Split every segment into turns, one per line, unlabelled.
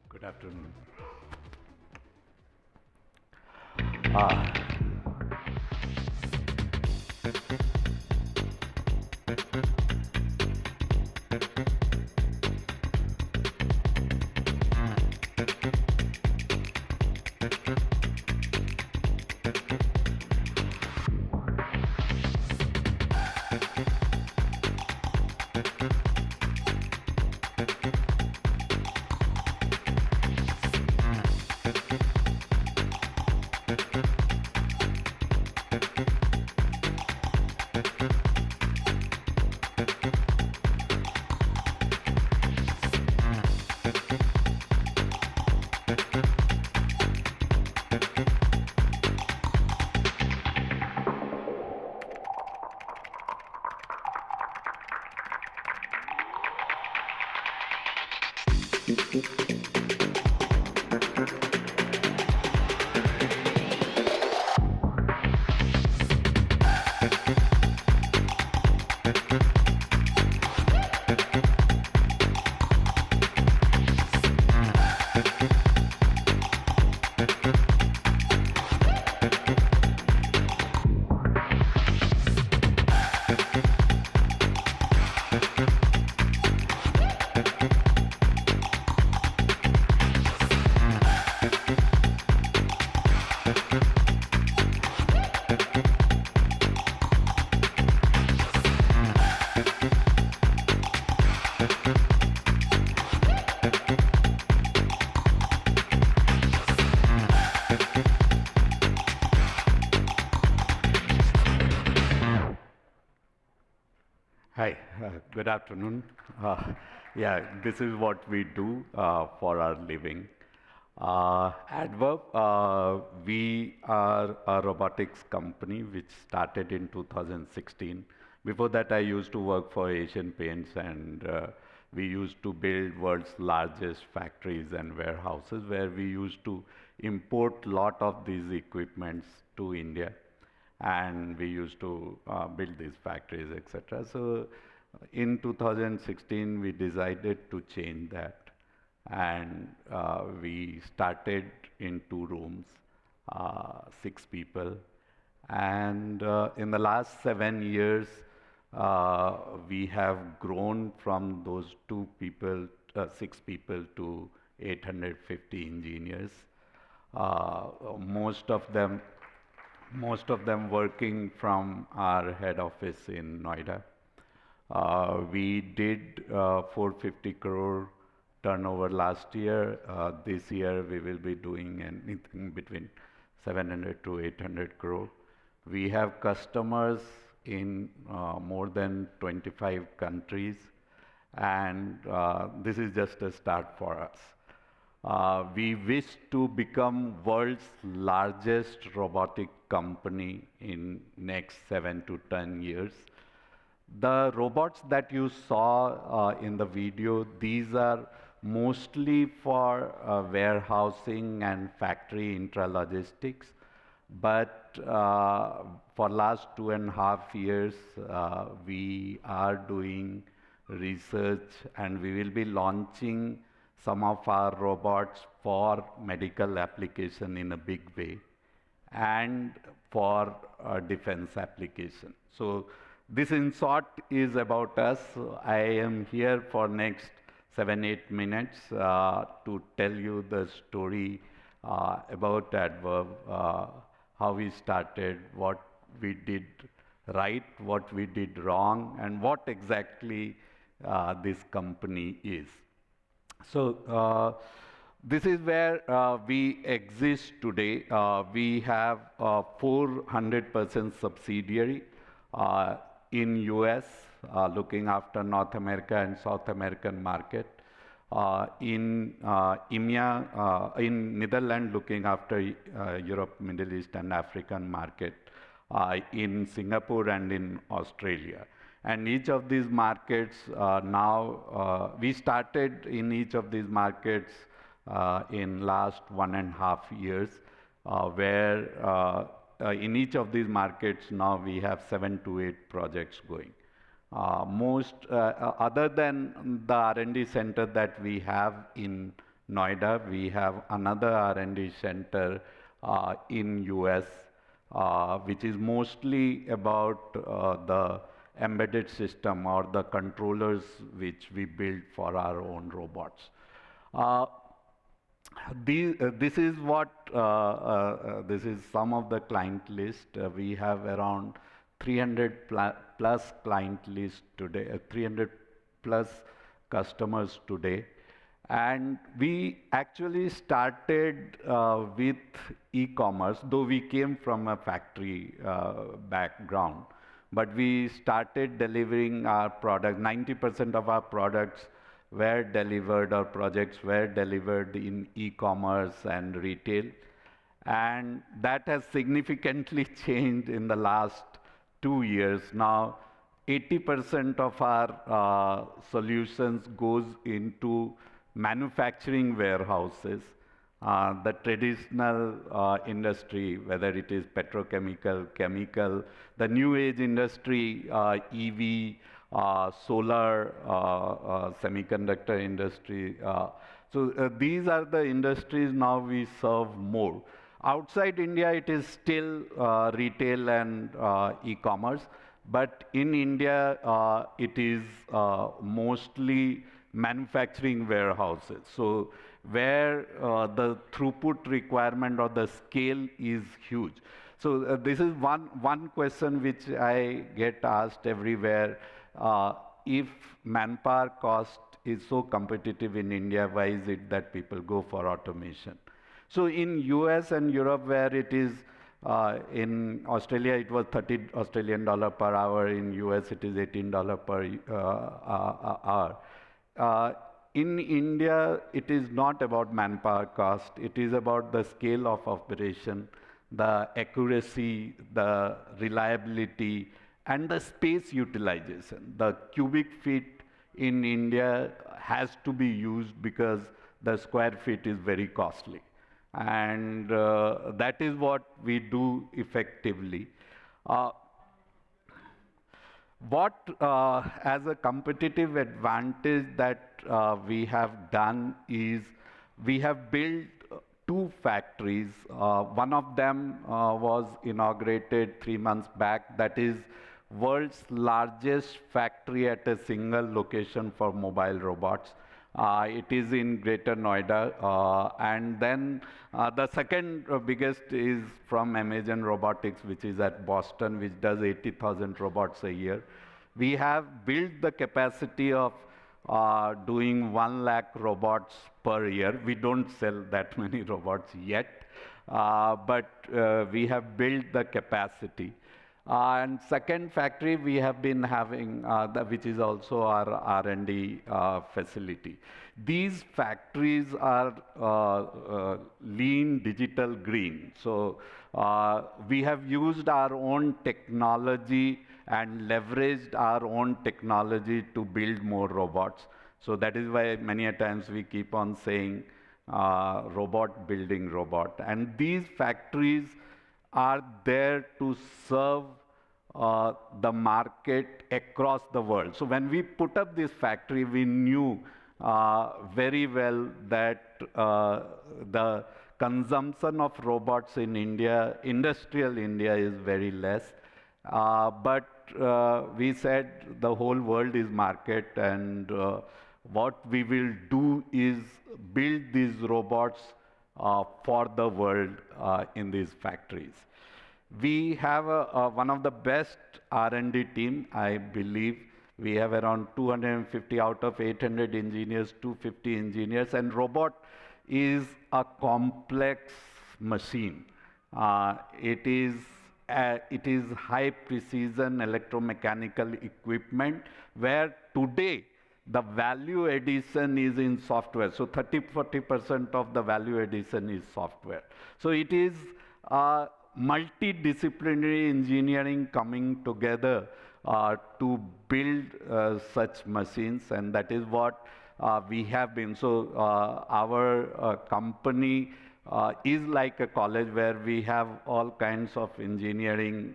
Good afternoon. Uh, Hi, good afternoon. Yeah, this is what we do for our living. Adverb, we are a robotics company which started in 2016. Before that, I used to work for Asian Paints, and we used to build world's largest factories and warehouses where we used to import lot of these equipments to India, and we used to build these factories, etc. So in 2016, we decided to change that, and we started in 2 rooms, 6 people, and in the last 7 years, we have grown from those 2 people, 6 people to 850 engineers. Uh, most of them most of them working from our head office in Noida. We did 450 crore turnover last year. This year we will be doing anything between 700 to 800 crore. We have customers in more than 25 countries, and this is just a start for us. We wish to become world's largest robotic company in next 7 to 10 years. The robots that you saw in the video, these are mostly for warehousing and factory intralogistics. But for last 2.5 years, we are doing research, and we will be launching some of our robots for medical application in a big way, and for defense application. So this in short is about us. I am here for next 7, 8 minutes to tell you the story about Adverb, how we started, what we did right, what we did wrong, and what exactly this company is. So this is where we exist today. We have a 400% subsidiary in US, looking after North America and South American market. In EMEA, in Netherlands, looking after Europe, Middle East, and African market. In Singapore and in Australia. And each of these markets we started in each of these markets in last 1.5 years, where in each of these markets now we have 7 to 8 projects going. Other than the R&D center that we have in Noida. We have another R&D center in US, which is mostly about the embedded system or the controllers which we build for our own robots. Uh, this is what this is some of the client list. We have around 300 plus client list today, 300 plus customers today. And we actually started with e-commerce, though we came from a factory background. But we started delivering our product. 90% of our products were delivered, or projects were delivered in e-commerce and retail. And that has significantly changed in the last 2 years. Now, 80% of our solutions goes into manufacturing warehouses. The traditional industry, whether it is petrochemical, chemical, the new age industry, EV, solar, semiconductor industry. So these are the industries now we serve more. Outside India, it is still retail and e-commerce, but in India, it is mostly manufacturing warehouses. So where the throughput requirement or the scale is huge. So this is one question which I get asked everywhere. If manpower cost is so competitive in India, why is it that people go for automation? So in US and Europe, where it is in Australia, it was 30 Australian dollar per hour. In US, it is $18 per hour. In India, it is not about manpower cost. It is about the scale of operation, the accuracy, the reliability, and the space utilization. The cubic feet in India has to be used because the square feet is very costly. And that is what we do effectively. What, as a competitive advantage that we have done is we have built two factories. One of them was inaugurated 3 months back. That is world's largest factory at a single location for mobile robots. It is in Greater Noida. And then the second biggest is from Amazon Robotics, which is at Boston, which does 80,000 robots a year. We have built the capacity of doing 1 lakh robots per year. We don't sell that many robots yet, but we have built the capacity. And second factory we have been having, which is also our R&D facility. These factories are lean, digital, green. So we have used our own technology and leveraged our own technology to build more robots. So that is why many a times we keep on saying robot building robot. And these factories are there to serve the market across the world. So when we put up this factory, we knew very well that the consumption of robots in India, industrial India, is very less. But we said the whole world is market, and what we will do is build these robots for the world in these factories. We have one of the best R&D team, I believe. We have around 250 out of 800 engineers, 250 engineers, and robot is a complex machine. It is high precision electromechanical equipment where today the value addition is in software. So 30–40% of the value addition is software. So it is multidisciplinary engineering coming together to build such machines, and that is what we have been. So our company is like a college where we have all kinds of engineering.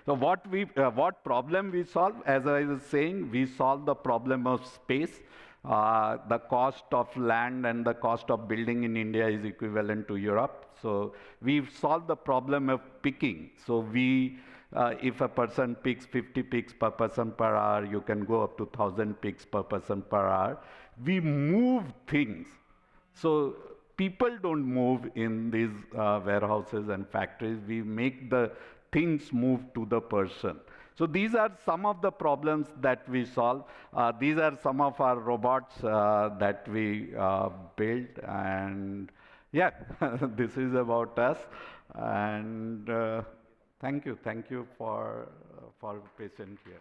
So what problem we solve? As I was saying, we solve the problem of space. The cost of land and the cost of building in India is equivalent to Europe. So we've solved the problem of picking. So if a person picks 50 picks per person per hour, you can go up to 1,000 picks per person per hour. We move things. So people don't move in these warehouses and factories. We make the things move to the person. So these are some of the problems that we solve. These are some of our robots that we built, and yeah, this is about us. And thank you for patient here.